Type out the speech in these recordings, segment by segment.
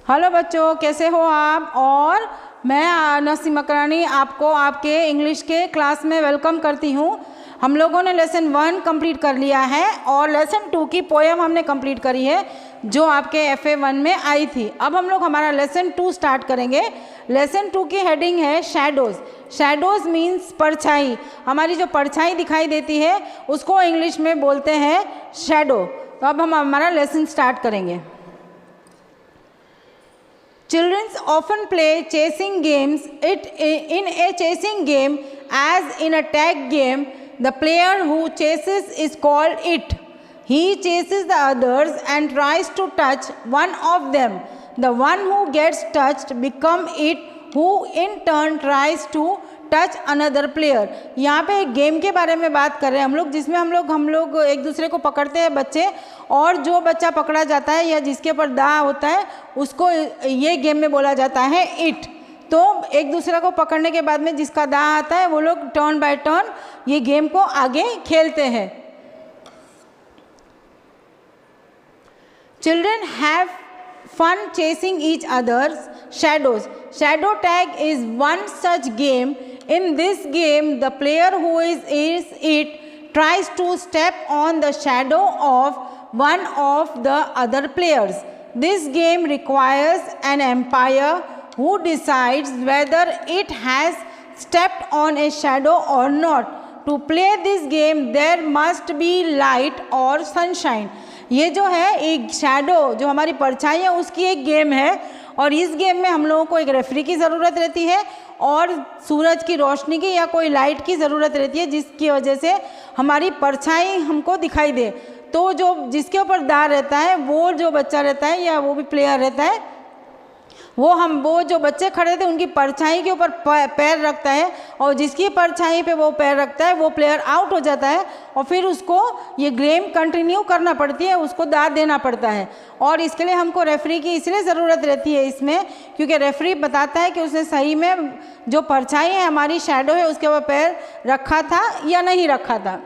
Hello बच्चों, कैसे हो आप। और मैं नसीम मकरानी आपको आपके इंग्लिश के क्लास में वेलकम करती हूँ। हम लोगों ने लेसन 1 कंप्लीट कर लिया है और लेसन 2 की पोएम हमने कंप्लीट करी है जो आपके FA1 में आई थी। अब हम लोग हमारा लेसन 2 स्टार्ट करेंगे। लेसन 2 की हेडिंग है शैडोज़। शैडोज़ मीन्स परछाई। हमारी जो परछाई दिखाई देती है उसको इंग्लिश में बोलते हैं शैडो। तो अब हम हमारा लेसन स्टार्ट करेंगे। Children often play chasing games. In a chasing game, as in a tag game, the player who chases is called it. He chases the others and tries to touch one of them. The one who gets touched becomes it, who in turn tries to touch another player. यहाँ पे एक game के बारे में बात कर रहे हैं हम लोग, जिसमें हम लोग एक दूसरे को पकड़ते हैं बच्चे, और जो बच्चा पकड़ा जाता है या जिसके ऊपर दांव होता है उसको ये गेम में बोला जाता है इट। तो एक दूसरे को पकड़ने के बाद में जिसका दांव आता है वो लोग टर्न बाय टर्न ये गेम को आगे खेलते हैं। Children have fun chasing each other's shadows. Shadow tag is one such game. In this game, the player who is it tries to step on the shadow of one of the other players. This game requires an umpire who decides whether it has stepped on a shadow or not. To play this game, there must be light or sunshine. ये जो है एक shadow जो हमारी परछाई है उसकी एक गेम है, और इस गेम में हम लोगों को एक रेफरी की ज़रूरत रहती है और सूरज की रोशनी की या कोई लाइट की ज़रूरत रहती है जिसकी वजह से हमारी परछाई हमको दिखाई दे। तो जो जिसके ऊपर दांव रहता है वो जो बच्चा रहता है या वो भी प्लेयर रहता है वो जो बच्चे खड़े थे उनकी परछाई के ऊपर पैर रखता है, और जिसकी परछाई पे वो पैर रखता है वो प्लेयर आउट हो जाता है, और फिर उसको ये गेम कंटिन्यू करना पड़ती है, उसको दांव देना पड़ता है। और इसके लिए हमको रेफरी की इसलिए ज़रूरत रहती है इसमें, क्योंकि रेफरी बताता है कि उसने सही में जो परछाई है हमारी शैडो है उसके ऊपर पैर रखा था या नहीं रखा था।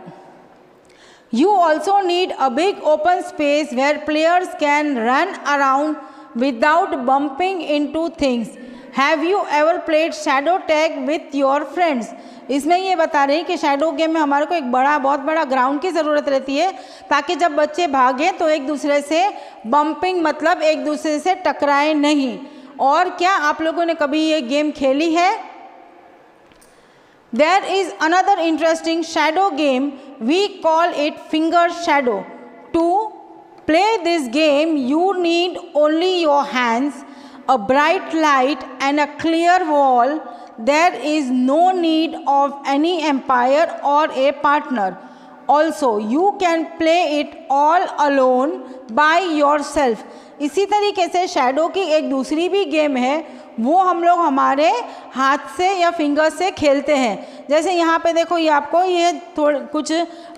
You also need a big open space where players can run around without bumping into things. Have you ever played shadow tag with your friends? इसमें ये बता रही है कि शैडो गेम में हमारे को एक बहुत बड़ा ग्राउंड की ज़रूरत रहती है ताकि जब बच्चे भागें तो एक दूसरे से बम्पिंग मतलब एक दूसरे से टकराए नहीं। और क्या आप लोगों ने कभी ये गेम खेली है? There is another interesting shadow game. We call it finger shadow. To play this game, you need only your hands, a bright light and a clear wall. There is no need of any umpire or a partner. Also, you can play it all alone by yourself. इसी तरीके से shadow की एक दूसरी भी game है, वो हम लोग हमारे हाथ से या फिंगर से खेलते हैं। जैसे यहाँ पे देखो, ये आपको ये कुछ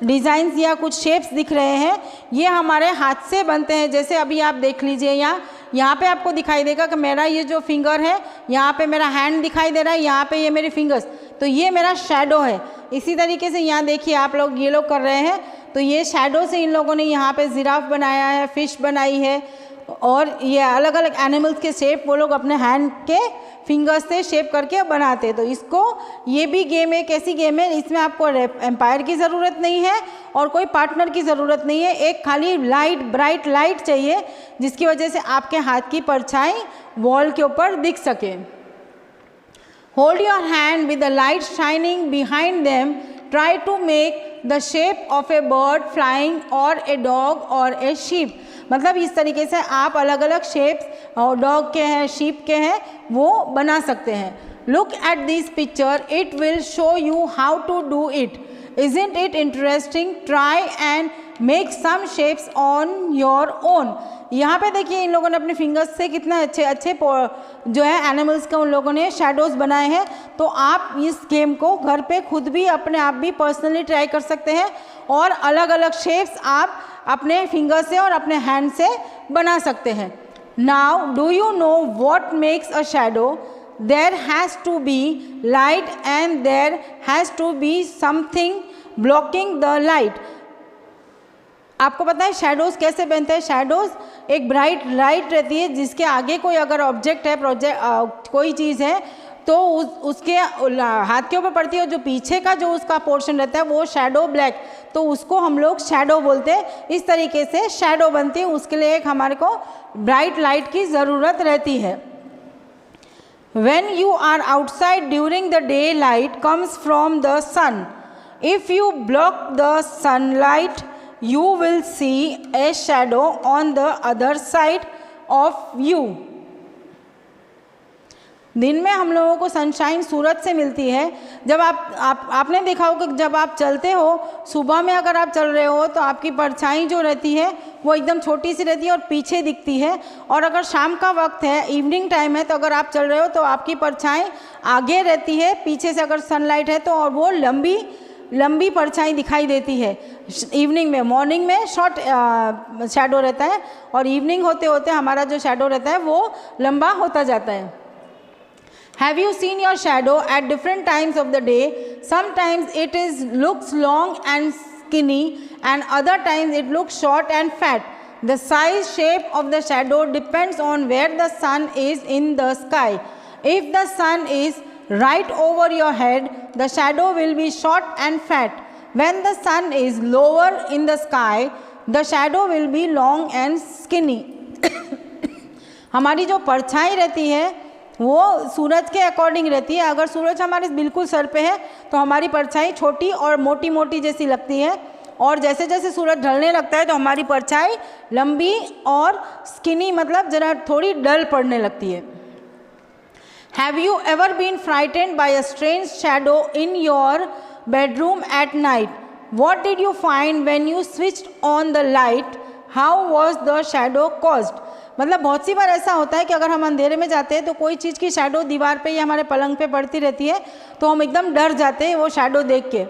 डिज़ाइंस या कुछ शेप्स दिख रहे हैं, ये हमारे हाथ से बनते हैं। जैसे अभी आप देख लीजिए, यहाँ पे आपको दिखाई देगा कि मेरा ये जो फिंगर है, यहाँ पे मेरा हैंड दिखाई दे रहा है, यहाँ पे ये मेरी फिंगर्स, तो ये मेरा शैडो है। इसी तरीके से यहाँ देखिए आप लोग ये लोग कर रहे हैं, तो ये शैडो से इन लोगों ने यहाँ पे जिराफ बनाया है, फिश बनाई है, और ये अलग अलग एनिमल्स के शेप वो लोग अपने हैंड के फिंगर्स से शेप करके बनाते हैं। तो इसको ये भी गेम एक ऐसी गेम है, इसमें आपको एम्पायर की ज़रूरत नहीं है और कोई पार्टनर की ज़रूरत नहीं है। एक खाली ब्राइट लाइट चाहिए जिसकी वजह से आपके हाथ की परछाई वॉल के ऊपर दिख सके। Hold your hand with the light shining behind them. Try to make the shape of a bird flying or a dog or a sheep. मतलब इस तरीके से आप अलग अलग शेप्स और डॉग के हैं, शीप के हैं, वो बना सकते हैं। Look at this picture. It will show you how to do it. Isn't it interesting? Try and make some shapes on your own. यहाँ पे देखिए इन लोगों ने अपने फिंगर्स से कितना अच्छे जो है एनिमल्स के उन लोगों ने शैडोज़ बनाए हैं। तो आप इस गेम को घर पे खुद भी अपने आप भी पर्सनली ट्राई कर सकते हैं और अलग अलग शेप्स आप अपने फिंगर से और अपने हैंड से बना सकते हैं। Now do you know what makes a shadow? There has to be light and there has to be something blocking the light. आपको पता है शैडोज़ कैसे बनते हैं? शैडोज़ एक ब्राइट लाइट रहती है जिसके आगे कोई अगर ऑब्जेक्ट है, कोई चीज़ है तो उसके हाथ के ऊपर पड़ती है, और जो पीछे का जो उसका पोर्शन रहता है वो शैडो ब्लैक, तो उसको हम लोग शैडो बोलते हैं। इस तरीके से शैडो बनती है, उसके लिए एक हमारे को ब्राइट लाइट की ज़रूरत रहती है। When you are outside during the day, light comes from the sun. If you block the sunlight, you will see a shadow on the other side of you. दिन में हम लोगों को सनशाइन सूरज से मिलती है। जब आपने देखा हो कि जब आप चलते हो सुबह में, अगर आप चल रहे हो तो आपकी परछाई जो रहती है वो एकदम छोटी सी रहती है और पीछे दिखती है, और अगर शाम का वक्त है, इवनिंग टाइम है, तो अगर आप चल रहे हो तो आपकी परछाई आगे रहती है, पीछे से अगर सनलाइट है तो, और वो लंबी परछाई दिखाई देती है इवनिंग में। मॉर्निंग में शॉर्ट शैडो रहता है, और इवनिंग होते होते हमारा जो शैडो रहता है वो लंबा होता जाता है। Have you seen your shadow at different times of the day? Sometimes it looks long and skinny, and other times it looks short and fat. The size, shape of the shadow depends on where the sun is in the sky. If the sun is right over your head, the shadow will be short and fat. When the sun is lower in the sky, the shadow will be long and skinny. हमारी जो परछाई रहती है वो सूरज के according रहती है। अगर सूरज हमारे बिल्कुल सर पे है तो हमारी परछाई छोटी और मोटी मोटी जैसी लगती है, और जैसे जैसे सूरज ढलने लगता है तो हमारी परछाई लंबी और स्किनी, मतलब ज़रा थोड़ी डल पड़ने लगती है। Have you ever been frightened by a strange shadow in your bedroom at night? What did you find when you switched on the light? How was the shadow caused? मतलब बहुत सी बार ऐसा होता है कि अगर हम अंधेरे में जाते हैं तो कोई चीज़ की शैडो दीवार पे या हमारे पलंग पे पड़ती रहती है, तो हम एकदम डर जाते हैं वो शैडो देख के।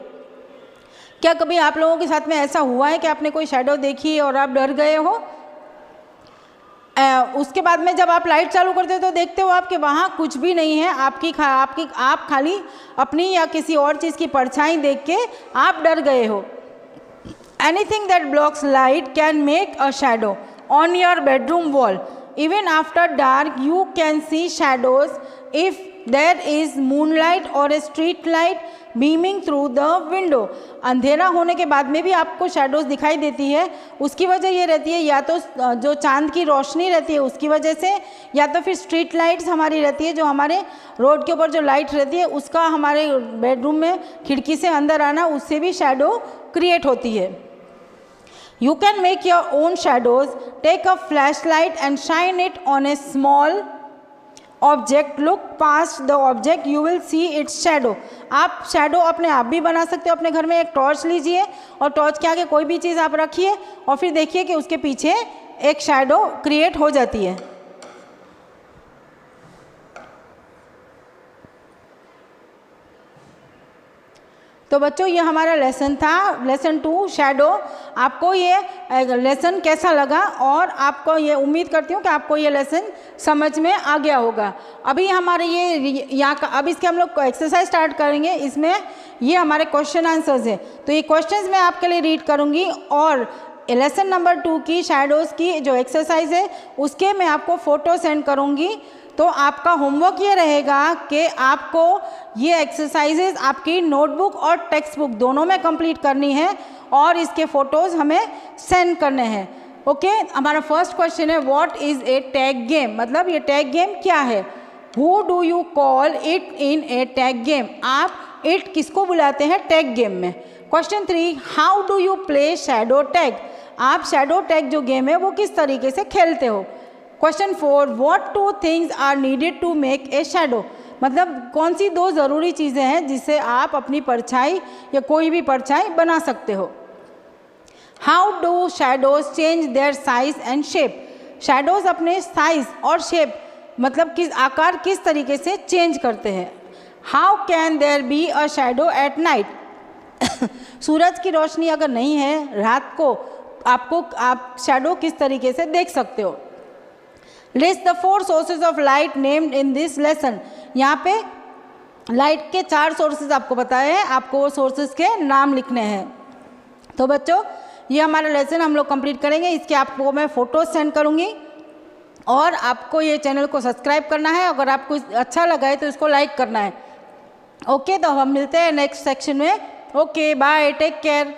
क्या कभी आप लोगों के साथ में ऐसा हुआ है कि आपने कोई शैडो देखी और आप डर गए हो? उसके बाद में जब आप लाइट चालू करते हो तो देखते हो आप कि वहाँ कुछ भी नहीं है, आप खाली अपनी या किसी और चीज़ की परछाई देख के आप डर गए हो। Anything that blocks light can make a shadow on your bedroom wall. Even after dark, you can see shadows if there is moonlight or a street light beaming through the window. अंधेरा होने के बाद में भी आपको shadows दिखाई देती है। उसकी वजह ये रहती है या तो जो चांद की रोशनी रहती है उसकी वजह से, या तो फिर स्ट्रीट लाइट्स हमारी रहती है, जो हमारे रोड के ऊपर जो लाइट रहती है उसका हमारे बेडरूम में खिड़की से अंदर आना, उससे भी शैडो क्रिएट होती है। You can make your own shadows. Take a flashlight and shine it on a small object. Look past the object, you will see its shadow. आप शैडो अपने आप भी बना सकते हो। अपने घर में एक टॉर्च लीजिए और टॉर्च के आगे कोई भी चीज़ आप रखिए और फिर देखिए कि उसके पीछे एक शैडो क्रिएट हो जाती है। तो बच्चों ये हमारा लेसन था, लेसन 2 शैडो। आपको ये लेसन कैसा लगा, और आपको ये उम्मीद करती हूँ कि आपको ये लेसन समझ में आ गया होगा। अभी हमारे ये यहाँ का अब इसके हम लोग एक्सरसाइज स्टार्ट करेंगे। इसमें ये हमारे क्वेश्चन आंसर्स है, तो ये क्वेश्चंस मैं आपके लिए रीड करूँगी, और लेसन नंबर 2 की शैडोज़ की जो एक्सरसाइज है उसके मैं आपको फ़ोटो सेंड करूँगी। तो आपका होमवर्क ये रहेगा कि आपको ये एक्सरसाइजेज आपकी नोटबुक और टेक्स्ट बुक दोनों में कंप्लीट करनी है, और इसके फ़ोटोज़ हमें सेंड करने हैं। ओके, हमारा फर्स्ट क्वेश्चन है what is a tag game, मतलब ये टैग गेम क्या है। Who do you call it in a tag game, आप इट किसको बुलाते हैं टैग गेम में। Question 3 how do you play shadow tag, आप शैडो टैग जो गेम है वो किस तरीके से खेलते हो। Question 4 what 2 things are needed to make a shadow, मतलब कौन सी 2 ज़रूरी चीज़ें हैं जिससे आप अपनी परछाई या कोई भी परछाई बना सकते हो। How do shadows change their size and shape, shadows अपने साइज और शेप मतलब किस आकार किस तरीके से चेंज करते हैं। How can there be a shadow at night, सूरज की रोशनी अगर नहीं है रात को आप शैडो किस तरीके से देख सकते हो। List the 4 sources of light named in this lesson, यहाँ पे लाइट के 4 सोर्सेज आपको बताए हैं, आपको वो सोर्सेज के नाम लिखने हैं। तो बच्चों ये हमारा लेसन हम लोग कंप्लीट करेंगे। इसके आपको मैं फ़ोटोज़ सेंड करूँगी और आपको ये चैनल को सब्सक्राइब करना है। अगर आपको अच्छा लगा है तो इसको लाइक करना है। ओके, तो हम मिलते हैं नेक्स्ट सेक्शन में। Okay, bye, take care.